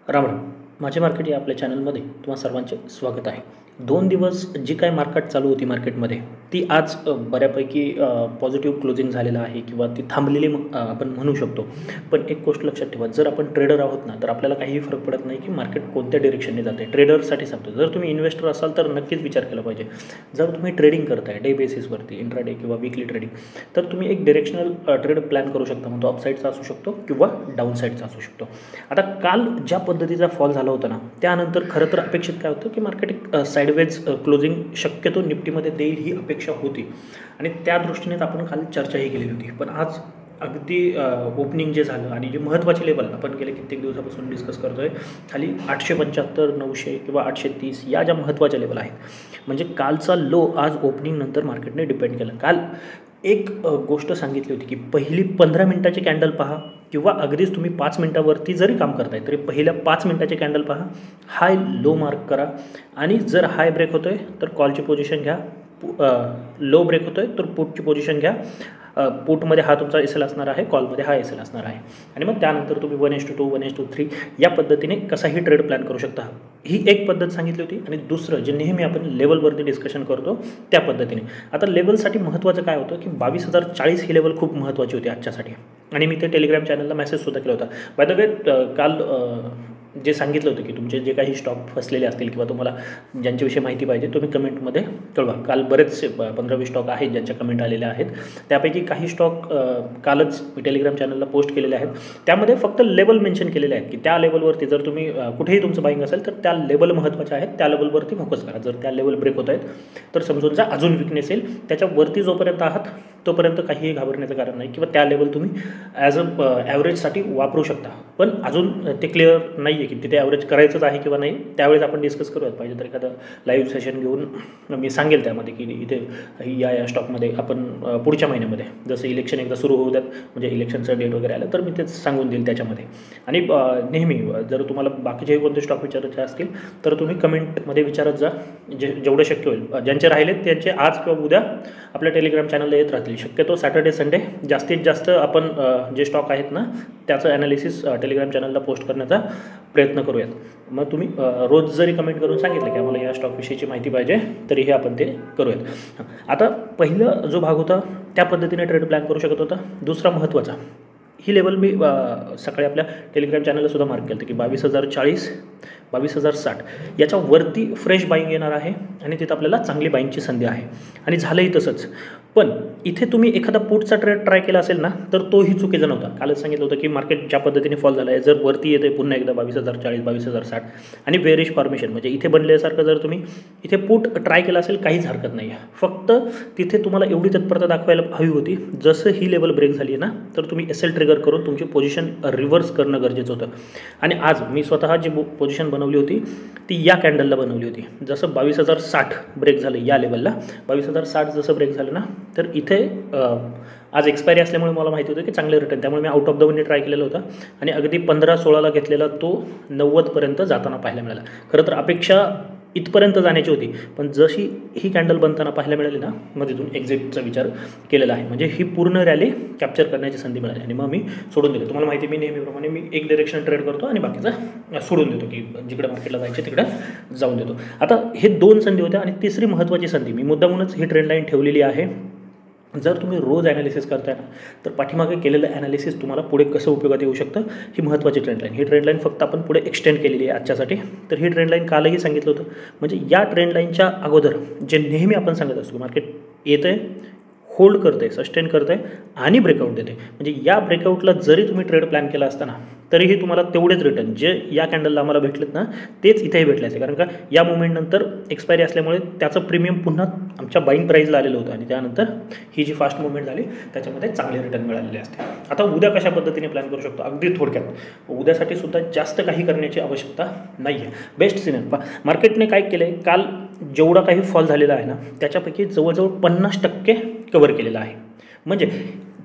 राम राम. माझे मार्केट या आपल्या चॅनलमध्ये तुम्हा सर्वांचे स्वागत आहे. 2 दिवस जी काय मार्केट चालू होती मार्केटमध्ये ती आज बऱ्यापैकी पॉझिटिव्ह क्लोजिंग झालेलं आहे किंवा ती थांबलेली आपण म्हणू शकतो. पण एक गोष्ट लक्षात ठेवा, जर आपण ट्रेडर आहोत ना, तर आपल्याला काहीही फरक पडत नाही की मार्केट कोणत्या डिरेक्शनने जाते. ट्रेडरसाठी सांगतो, जर तुम्ही इन्व्हेस्टर असाल तर नक्कीच विचार केला पाहिजे. जर तुम्ही ट्रेडिंग करताय डे बेसिसवरती, इंट्राडे किंवा वीकली ट्रेडिंग, तर तुम्ही एक डिरेक्शनल ट्रेड प्लॅन करू शकता. मग तो अपसाईडचा असू शकतो किंवा डाऊन साईडचा असू शकतो. आता काल ज्या पद्धतीचा फॉल झाला होता ना, त्यानंतर खरं तर अपेक्षित काय होतं की मार्केट एक साईडवेज क्लोजिंग शक्यतो निफ्टीमध्ये देईल ही अपेक्षा होती आणि त्या दृष्टीनेच आपण काल चर्चाही केलेली होती. पण आज अगदी ओपनिंग जे झालं आणि जे महत्त्वाचे लेवल आपण गेले कित्येक दिवसापासून डिस्कस करतो आहे, खाली 875, 900 किंवा 830 या ज्या महत्त्वाच्या लेवल आहेत, म्हणजे कालचा लो आज ओपनिंग नंतर मार्केटने डिपेंड केला. काल एक गोष्ट सांगितली होती की पहिली 15 मिनिटाची कॅन्डल पहा किंवा अगदीच तुम्ही 5 मिनिटावरती जरी काम करताय तरी पहिल्या 5 मिनिटाचे कॅन्डल पहा, हाय लो मार्क करा आणि जर हाय ब्रेक होतो आहे तर कॉलची पोझिशन घ्या, लो ब्रेक होतो आहे तर पुटची पोझिशन घ्या. पुटमध्ये हा तुमचा एस एल असणार आहे, कॉलमध्ये हा एस एल असणार आहे आणि मग त्यानंतर तुम्ही 1:2, 1:3 या पद्धतीने कसाही ट्रेड प्लॅन करू शकता. ही एक पद्धत सांगितली होती. आणि दुसरं जे नेहमी आपण लेवलवरती डिस्कशन करतो त्या पद्धतीने. आता लेवलसाठी महत्त्वाचं काय होतं की 22,040 ही लेवल खूप महत्त्वाची होती आजच्यासाठी आणि मी ते टेलिग्राम चॅनलला मेसेजसुद्धा केला होता. बाय द वे काल जे सांगितलं होतं की तुमचे जे काही स्टॉक फसलेले असतील किंवा तुम्हाला ज्यांच्याविषयी माहिती पाहिजे तुम्ही कमेंटमध्ये कळवा. काल बरेचसे 15-20 स्टॉक आहेत ज्यांच्या कमेंट आलेल्या आहेत. त्यापैकी काही स्टॉक कालच मी टेलिग्राम चॅनलला पोस्ट केलेले आहेत. त्यामध्ये फक्त लेवल मेन्शन केलेले आहेत की त्या लेवलवरती जर तुम्ही कुठेही तुमचं बाईंग असेल तर त्या लेवल महत्त्वाच्या आहेत, त्या लेवलवरती फोकस करा. जर त्या लेवल ब्रेक होत आहेत तर समजून जा अजून विकनेस येईल. त्याच्यावरती जोपर्यंत आहात तोपर्यंत काहीही घाबरण्याचं कारण नाही किंवा त्या लेवल तुम्ही ॲज ॲव्हरेजसाठी वापरू शकता. पण अजून ते क्लिअर नाही आहे की तिथे ॲव्हरेज करायचंच आहे किंवा नाही. त्यावेळेस आपण डिस्कस करूयात. पाहिजे तर एखादं लाईव्ह सेशन घेऊन मी सांगेल त्यामध्ये की इथे या स्टॉकमध्ये आपण पुढच्या महिन्यामध्ये जसं इलेक्शन एकदा सुरू होऊ द्यात, म्हणजे इलेक्शनचं डेट वगैरे आलं तर मी तेच सांगून देईल त्याच्यामध्ये. आणि नेहमी जर तुम्हाला बाकीचेही कोणते स्टॉक विचारायचे असतील तर तुम्ही कमेंटमध्ये विचारत जा. जेवढं शक्य होईल. ज्यांचे राहिलेत त्यांचे आज किंवा उद्या आपल्या टेलिग्राम चॅनलला येत राहतील. शक्यतो सॅटर्डे संडे जास्तीत जास्त आपण जे स्टॉक आहेत ना त्याचं ॲनालिसिस टेलिग्राम चॅनलला पोस्ट करण्याचा प्रयत्न करूयात. मग तुम्ही रोज जरी कमेंट करून सांगितलं की आम्हाला या स्टॉकविषयीची माहिती पाहिजे तरीही आपण ते करूयात. आता पहिलं जो भाग होता त्या पद्धतीने ट्रेड प्लॅन करू शकत होता. दुसरा महत्त्वाचा, ही लेवल मी सकाळी आपल्या टेलिग्राम चॅनलला सुद्धा मार्क केलं होतं की 22,040, 22,060 याच्यावरती फ्रेश बाईंग येणार आहे आणि तिथं आपल्याला चांगली बाईंगची संधी आहे आणि झालंही तसंच. पण इथे तुम्ही एखादा पुटचा ट्रेड ट्राय केला असेल ना तर तोही चुकीचा नव्हता. कालच सांगितलं होतं की मार्केट ज्या पद्धतीने फॉल झाला आहे, जर वरती येते पुन्हा एकदा 22,040, 22,060 आणि बेरिश फॉर्मेशन म्हणजे इथे बनल्यासारखं जर तुम्ही इथे पुट ट्राय केला असेल काहीच हरकत नाही आहे. फक्त तिथे तुम्हाला एवढी तत्परता दाखवायला हवी होती, जसं ही लेवल ब्रेक झाली आहे ना तर तुम्ही एस एल ट्रिगर करून तुमची पोझिशन रिव्हर्स करणं गरजेचं होतं. आणि आज मी स्वतः जी पोझिशन बनवली होती ती या कॅन्डलला बनवली होती. जसं 22,060 ब्रेक झालं या लेवलला, 22,060 जसं ब्रेक झालं ना तर इथे आज एक्सपायरी असल्यामुळे मला माहिती होतं की चांगले रिटर्न, त्यामुळे me out of the money try केलेलं होतं आणि अगदी 15-16ला घेतलेला तो 90पर्यंत जाताना पाहायला मिळाला. खरं तर अपेक्षा इथपर्यंत जाण्याची होती, पण जशी ही कॅन्डल बनताना पाहायला मिळाली ना मग तिथून एक्झिटचा विचार केलेला आहे. म्हणजे ही पूर्ण रॅली कॅप्चर करण्याची संधी मिळाली आणि मग मी सोडून दिलं. तुम्हाला माहिती मी नेहमीप्रमाणे मी एक डिरेक्शन ट्रेड करतो आणि बाकीचा सोडून देतो की जिकडे मार्केटला जायचे तिकडे जाऊन देतो. आता हे 2 संधी होत्या आणि तिसरी महत्त्वाची संधी मी मुद्दामूनच ही ट्रेंड लाईन ठेवलेली आहे. जर तुम्ही रोज ॲनालिसिस करताय ना तर पाठीमागे केलेलं ॲनालिसिस तुम्हाला पुढे कसं उपयोगात येऊ शकतं ही महत्त्वाची ट्रेंड लाईन. ही ट्रेंड लाईन फक्त आपण पुढे एक्सटेंड केलेली आहे आजच्यासाठी. तर ही ट्रेंड लाईन कालही सांगितलं होतं. म्हणजे या ट्रेंड लाईनच्या अगोदर जे नेहमी आपण सांगत असतो मार्केट येतं आहे, होल्ड करतं आहे, सस्टेन करतं आहे आणि ब्रेकआउट देते. म्हणजे या ब्रेकआउटला जरी तुम्ही ट्रेड प्लॅन केला असताना तरीही तुम्हाला तेवढेच रिटर्न जे या कॅन्डलला आम्हाला भेटलेत ना तेच इथेही भेटले असते. कारण का या मुवमेंटनंतर एक्सपायरी असल्यामुळे त्याचं प्रीमियम पुन्हा आमच्या बाईंग प्राईजला आलेलं होतं आणि त्यानंतर ही जी फास्ट मुवमेंट झाली त्याच्यामध्ये चांगले रिटर्न मिळालेले असते. आता उद्या कशा पद्धतीने प्लॅन करू शकतो अगदी थोडक्यात. उद्यासाठी सुद्धा जास्त काही करण्याची आवश्यकता नाही आहे. बेस्ट सिनेमा मार्केटने काय केलं आहे, काल जेवढा काही फॉल झालेला आहे ना त्याच्यापैकी जवळजवळ 50% कव्हर केलेला आहे. म्हणजे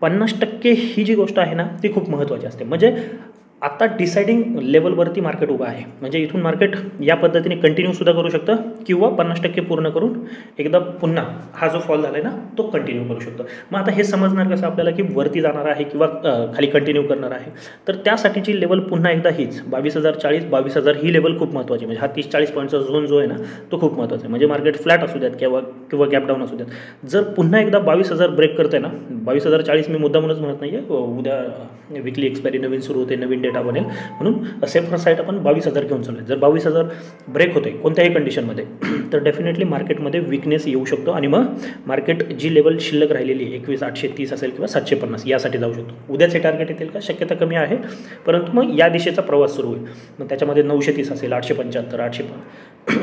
50% ही जी गोष्ट आहे ना ती खूप महत्त्वाची असते. म्हणजे आता डिसाइडिंग लेवलवरती मार्केट उभं आहे, म्हणजे इथून मार्केट या पद्धतीने कंटिन्यूसुद्धा करू शकतं किंवा 50% पूर्ण करून एकदा पुन्हा हा जो फॉल झाला आहे ना तो कंटिन्यू करू शकतो. मग आता हे समजणार कसं आपल्याला की वरती जाणार आहे किंवा खाली कंटिन्यू करणार आहे, तर त्यासाठीची लेवल पुन्हा एकदा हीच 22,040 22,000 ही लेवल खूप महत्त्वाची. म्हणजे हा 30-40 पॉईंटचा झोन जो आहे ना तो खूप महत्त्वाचा आहे. म्हणजे मार्केट फ्लॅट असू द्यात किंवा गॅप डाऊन असू द्यात, जर पुन्हा एकदा 22,000 ब्रेक करते ना, 22,040 मी मुद्दामूनच म्हणत नाही आहे, उद्या विकली एक्सपायरी नवीन सुरू होते, नवीन डेटा बनेल, म्हणून सेफर साईड आपण 22,000 घेऊन चालू आहे. जर 22,000 ब्रेक होते कोणत्याही कंडिशनमध्ये तर डेफिनेटली मार्केटमध्ये विकनेस येऊ शकतो आणि मग मार्केट जी लेवल शिल्लक राहिलेली आहे 21,830 असेल किंवा 750 यासाठी जाऊ शकतो. उद्याचे टार्गेट येतील का, शक्यता कमी आहे, परंतु मग या दिशेचा प्रवास सुरू होईल. मग त्याच्यामध्ये 930 असेल, 875,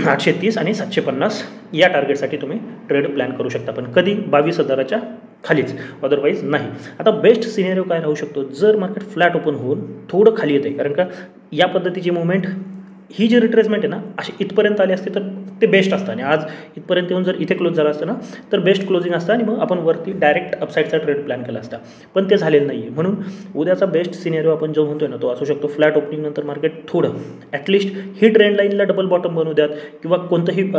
830 आणि 750 या टार्गेटसाठी तुम्ही ट्रेड प्लॅन करू शकता, पण कधी 22,000च्या खालीच, अदरवाईज नाही. आता बेस्ट सिनेरिओ काय राहू शकतो, जर मार्केट फ्लॅट ओपन होऊन थोडं खाली येते, कारण का या पद्धतीची मुवमेंट ही जी रिट्रेसमेंट आहे ना अशी इथपर्यंत आली असते तर ते बेस्ट असतं, आणि आज इथपर्यंत येऊन जर इथे क्लोज झालं असतं ना तर बेस्ट क्लोजिंग असतं आणि मग आपण वरती डायरेक्ट अपसाईडचा ट्रेड प्लॅन केला असता, पण ते झालेलं नाही आहे. म्हणून उद्याचा बेस्ट सिनेरिओ आपण जो म्हणतोय ना तो असू शकतो फ्लॅट ओपनिंग नंतर मार्केट थोडं ॲटलिस्ट ही ट्रेंड लाईनला डबल बॉटम बनवू द्यात किंवा कोणतंही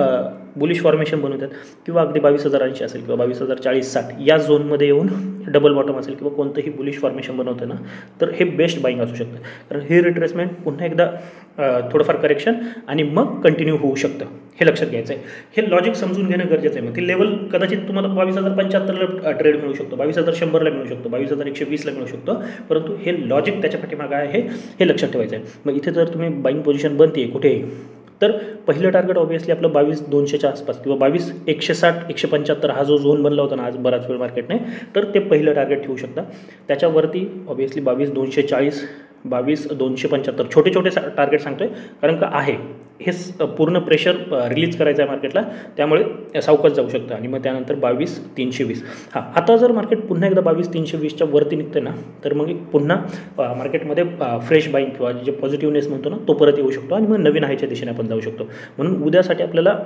बुलिश फॉर्मेशन बनवू द्यात, किंवा अगदी 22,080 असेल किंवा 22,040-60 या झोनमध्ये येऊन डबल बॉटम असेल किंवा कोणतंही बुलिश फॉर्मेशन बनवतं ना तर हे बेस्ट बाईंग असू शकतं. कारण ही रिट्रेसमेंट पुन्हा एकदा थोडंफार करेक्शन आणि मग कंटिन्यू होऊ शकतं, हे लक्षात घ्यायचं आहे. हे लॉजिक समजून घेणं गरजेचं आहे. मग ती लेवल कदाचित तुम्हाला 22,075ला ट्रेड मिळू शकतो, 22,100ला मिळू शकतो, 22,120ला मिळू शकतो, परंतु हे लॉजिक त्याच्या पाठीमागं आहे हे लक्षात ठेवायचं आहे. मग इथे जर तुम्ही बाईंग पोझिशन बनते कुठेही तर पहिलं टार्गेट ऑब्वियसली आपलं 22,200च्या आसपास किंवा 22,160-175 हा जो झोन बनला होता ना आज बराच वेळ मार्केटने, तर ते पहिलं टार्गेट ठेवू शकता. त्याच्यावरती ऑब्वियसली 22,240, 22,275 छोटे छोटे टार्गेट सांगतोय, कारण का आहे हे पूर्ण प्रेशर रिलीज करायचं आहे मार्केटला, त्यामुळे सावकाश जाऊ शकतं. आणि मग त्यानंतर 22,320. हां, आता जर मार्केट पुन्हा एकदा 22,320च्या वरती निघते ना तर मग पुन्हा मार्केटमध्ये फ्रेश बाईंग किंवा जे पॉझिटिव्हनेस म्हणतो ना तो परत येऊ शकतो आणि मग नवीन हायच्या दिशेने आपण जाऊ शकतो. म्हणून उद्यासाठी आपल्याला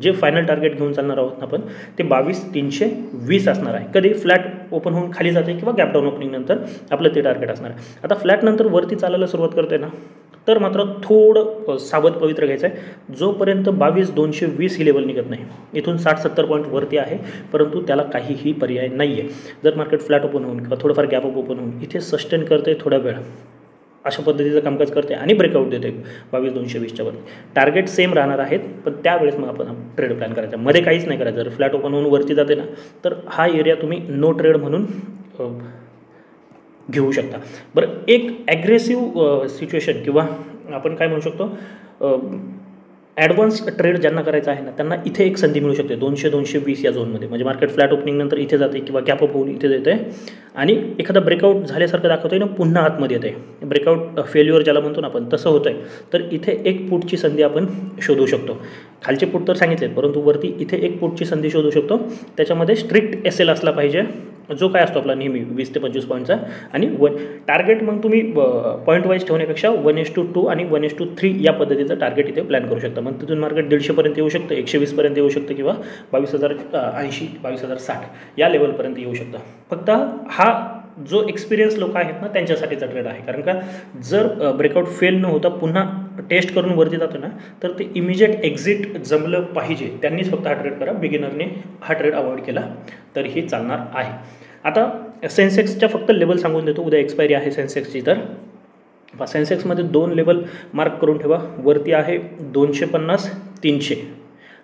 जे फायनल टार्गेट घेऊन चालणार आहोत आपण ते 22,320 असणार आहे. कधी फ्लॅट ओपन होऊन खाली जाते किंवा गॅप डाऊन ओपनिंग नंतर आपलं ते टार्गेट असणार आहे. आता फ्लॅट नंतर वरती चालायला सुरुवात करते ना तर मात्र थोडं सावध पवित्र घ्यायचं आहे. जोपर्यंत 22,220 ही लेवल निघत नाही, इथून 60-70 पॉईंट वरती आहे, परंतु त्याला काहीही पर्याय नाही आहे. जर मार्केट फ्लॅट ओपन होऊन किंवा थोडंफार गॅप अप ओपन होऊन इथे सस्टेन करते थोडा वेळ, अशा पद्धतीचं कामकाज करते आणि ब्रेकआउट देते 22,220च्या वरती, टार्गेट सेम राहणार आहेत, पण त्यावेळेस मग आपण ट्रेड प्लॅन करायचा, मध्ये काहीच नाही करायचं. जर फ्लॅट ओपन होऊन वरती जाते ना तर हा एरिया तुम्ही नो ट्रेड म्हणून घेऊ शकता. बरं, एक ॲग्रेसिव्ह सिच्युएशन किंवा आपण काय म्हणू शकतो ॲडव्हान्स ट्रेड ज्यांना करायचं आहे ना त्यांना इथे एक संधी मिळू शकते 200-220 या झोनमध्ये. म्हणजे मार्केट फ्लॅट ओपनिंग नंतर इथे जाते किंवा गॅप अप होऊन इथे जाते आणि एखादा ब्रेकआउट झाल्यासारखं दाखवतोय ना पुन्हा आतमध्ये येते, ब्रेकआउट फेल्युअर ज्याला म्हणतो ना आपण तसं होतं आहे, तर इथे एक पुटची संधी आपण शोधू शकतो. खालचे पुट तर सांगितलेत, परंतु वरती इथे एक पुटची संधी शोधू शकतो. त्याच्यामध्ये स्ट्रिक्ट SL असला पाहिजे, जो काय असतो आपला नेहमी 20 ते 25 पॉईंटचा, आणि टार्गेट मग तुम्ही पॉईंट वाईज ठेवण्यापेक्षा 1:2 आणि 1:3 या पद्धतीचं टार्गेट इथे प्लॅन करू शकता. मग तिथून मार्केट 150पर्यंत येऊ शकतं, 120पर्यंत येऊ शकतं किंवा 22,080 22,060 या लेवलपर्यंत येऊ शकतं. फक्त हा जो एक्सपिरियन्स लोक आहेत ना त्यांच्यासाठीचा ट्रेड आहे. कारण का जर ब्रेकआउट फेल न होता पुन्हा टेस्ट करून वरती जातो ना तर ते इमिजिएट एक्झिट जमलं पाहिजे, त्यांनीच फक्त हा ट्रेड करा. बिगिनरने हा ट्रेड अवॉइड केला तरीही चालणार आहे. आता सेन्सेक्सच्या फक्त लेवल सांगून देतो, उद्या एक्सपायरी आहे सेन्सेक्सची, तर सेन्सेक्समध्ये 2 लेवल मार्क करून ठेवा. वरती आहे 250-300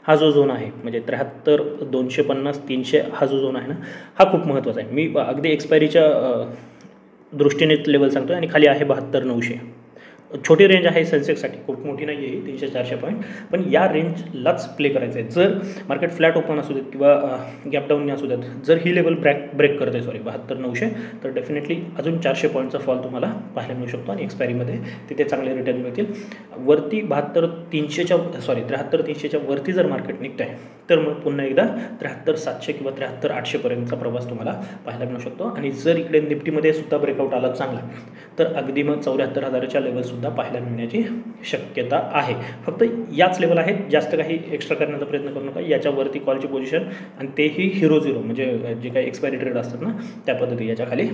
हा जो झोन आहे, म्हणजे 73 250 300 हा जो झोन आहे ना हा खूप महत्त्वाचा आहे. मी अगदी एक्सपायरीच्या दृष्टीने लेवल सांगतो. आणि खाली आहे 72 900. छोटी रेंज आहे सेन्सेक्ससाठी, खूप मोठी नाही आहे 300-400 पॉईंट, पण या रेंजलाच प्ले करायचं आहे. जर मार्केट फ्लॅट ओपन असू देत किंवा गॅप डाऊन असू देत, जर ही लेवल ब्रेक करते 72 900 तर डेफिनेटली अजून 400 पॉईंटचा फॉल तुम्हाला पाहायला मिळू शकतो आणि एक्सपायरीमध्ये तिथे चांगले रिटर्न मिळतील. वरती 73 300च्या वरती जर मार्केट निघतं आहे तर मग पुन्हा एकदा 73 700 किंवा 73 800 पर्यंतचा प्रवास तुम्हाला पाहायला मिळू शकतो. आणि जर इकडे निफ्टीमध्ये सुद्धा ब्रेकआउट आला चांगला तर अगदी मग 74,000च्या लेवलसुद्धा पाहायला मिळण्याची शक्यता आहे. फक्त याच लेवल आहेत, जास्त काही एक्स्ट्रा करण्याचा प्रयत्न करू नका. याच्यावरती कॉलची पोझिशन आणि तेही 0-0 म्हणजे जे काही एक्सपायरी ट्रेड असतात ना त्या पद्धती याच्या खाली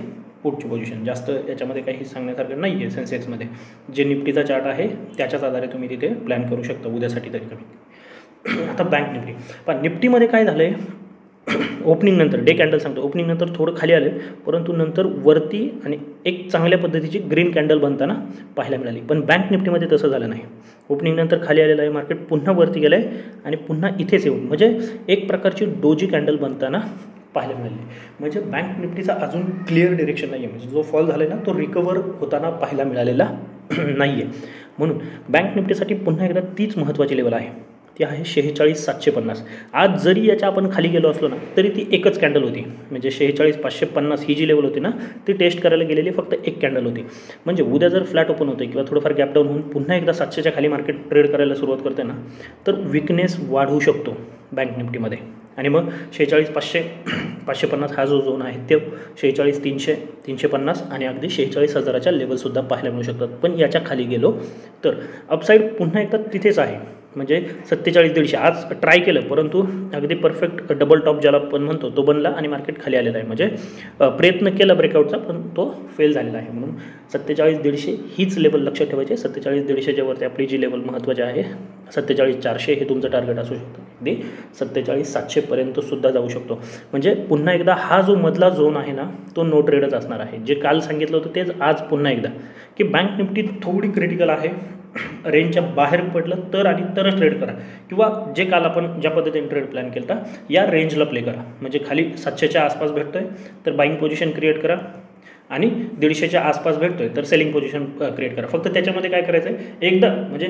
पुढची पोझिशन. जास्त याच्यामध्ये काही सांगण्यासारखं नाही आहे. सेन्सेक्समध्ये जे निफ्टीचा चार्ट आहे त्याच्याच आधारे तुम्ही तिथे प्लॅन करू शकता उद्यासाठी तरी कमी. आता बँक निफ्टी, पण निफ्टीमध्ये काय झालं आहे, ओपनिंग नंतर डे कॅन्डल सांगतो, ओपनिंग नंतर थोडं खाली आले, परंतु नंतर वरती आणि एक चांगल्या पद्धतीची ग्रीन कॅन्डल बनताना पाहायला मिळाली. पण बँक निफ्टीमध्ये तसं झालं नाही. ओपनिंग नंतर खाली आलेलं आहे मार्केट, पुन्हा वरती गेलं आहे आणि पुन्हा इथेच येऊन म्हणजे एक प्रकारची डोजी कॅन्डल बनताना पाहायला मिळाली. म्हणजे बँक निफ्टीचा अजून क्लिअर डिरेक्शन नाही आहे. म्हणजे जो फॉल झाला आहे ना तो रिकवर होताना पाहायला मिळालेला नाही आहे. म्हणून बँक निफ्टीसाठी पुन्हा एकदा तीच महत्त्वाची लेवल आहे, ती आहे 46,750. आज जरी याच्या आपण खाली गेलो असलो ना तरी ती एकच कॅन्डल होती. म्हणजे 46,550 ही जी लेवल होती ना ती टेस्ट करायला गेलेली फक्त एक कॅन्डल होती. म्हणजे उद्या जर फ्लॅट ओपन होते किंवा थोडंफार गॅप डाऊन होऊन पुन्हा एकदा 700च्या खाली मार्केट ट्रेड करायला सुरुवात करते ना तर विकनेस वाढवू शकतो बँक निफ्टीमध्ये. आणि मग 46,550 हा जो झोन आहे तो 46,300, 350 आणि अगदी 46,000च्या लेवलसुद्धा पाहायला मिळू शकतात. पण याच्या खाली गेलो तर अपसाईड पुन्हा एकदा तिथेच आहे. म्हणजे 47,150 आज ट्राय केलं परंतु अगदी परफेक्ट डबल टॉप ज्याला आपण म्हणतो तो बनला आणि मार्केट खाली आलेला आहे. म्हणजे प्रयत्न केला ब्रेकआउटचा पण तो फेल झालेला आहे. म्हणून 47,150 हीच लेवल लक्षात ठेवायची. 47,150च्या वरती आपली जी लेवल महत्त्वाची आहे 47,400 हे तुमचं टार्गेट असू शकतं. अगदी 47,700पर्यंत सुद्धा जाऊ शकतो. म्हणजे पुन्हा एकदा हा जो मधला झोन आहे ना तो नो ट्रेडच असणार आहे. जे काल सांगितलं होतं तेच आज पुन्हा एकदा की बँक निफ्टी थोडी क्रिटिकल आहे. रेंजच्या बाहेर पडलं तर आणि तरच ट्रेड करा किंवा जे काल आपण ज्या पद्धतीने ट्रेड प्लॅन केला होता या रेंजला प्ले करा. म्हणजे खाली 700च्या आसपास भेटतोय तर बाईंग पोझिशन क्रिएट करा आणि 150च्या आसपास भेटतोय तर सेलिंग पोझिशन क्रिएट करा. फक्त त्याच्यामध्ये काय करायचं आहे, एकदा म्हणजे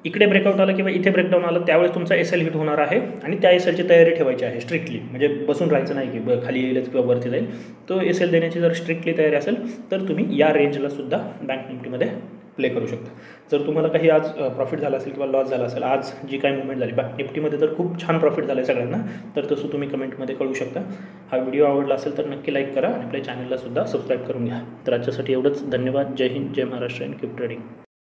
इकडे ब्रेकआउट आलं किंवा इथे ब्रेकडाऊन आलं त्यावेळेस तुमचा एस एल हिट होणार आहे आणि त्या एस एलची तयारी ठेवायची आहे स्ट्रिक्टली. म्हणजे बसून राहायचं नाही की खाली येईलच किंवा वरती जाईल. तो एस एल देण्याची जर स्ट्रिक्टली तयारी असेल तर तुम्ही या रेंजला सुद्धा बँक निफ्टीमध्ये प्ले करू शकता. जर तुम्हाला काही आज प्रॉफिट झाला असेल किंवा लॉस झाला असेल, आज जी काही मुवमेंट झाली बँक निफ्टीमध्ये तर खूप छान प्रॉफिट झालं आहे सगळ्यांना, तर तसं तुम्ही कमेंटमध्ये कळू शकता. हा व्हिडिओ आवडला असेल तर नक्की लाईक करा आणि आपल्या चॅनलला सुद्धा सबस्क्राईब करून घ्या. तर आजच्यासाठी एवढंच. धन्यवाद. जय हिंद, जय महाराष्ट्र अँड कीप ट्रेडिंग.